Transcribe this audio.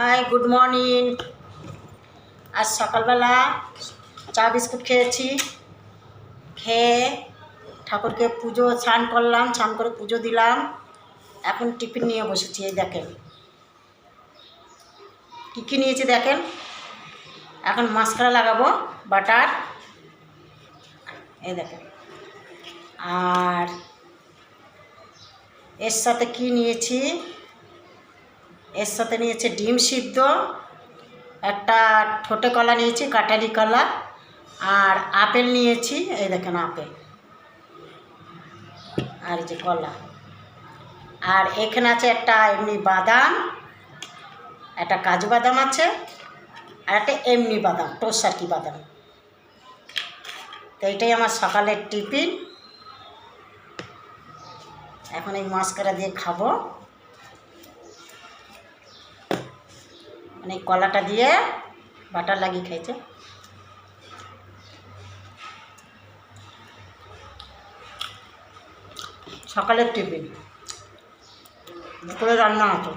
High, good morning. আজ সকালবেলা চা বিস্কুট খেয়েছি। খেয়ে ঠাকুরকে পুজো স্নান করলাম, স্নান করে পুজো দিলাম। এখন টিফিন নিয়ে বসেছি। এই দেখেন কী নিয়েছি দেখেন। এখন মাস্কারা লাগাবো, বাটার। এই দেখেন। আর এর সাথে কি নিয়েছি, এর সাথে নিয়েছে ডিম সিদ্ধ, একটা ঠোঁটে কলা নিয়েছি, কাটালি কলা, আর আপেল নিয়েছি। এই দেখেন আপেল, আর এই যে কলা। আর এখানে আছে একটা এমনি বাদাম, একটা কাজু বাদাম আছে, আর একটা এমনি বাদাম, টোস্ট আর কি বাদাম। তো এইটাই আমার সকালের টিফিন। এখন এই মাস্কারা দিয়ে খাবো, মানে এই কলাটা দিয়ে বাটার লাগিয়ে খেয়েছে। সকালের টিফিন, দুপুরে রান্না আছে।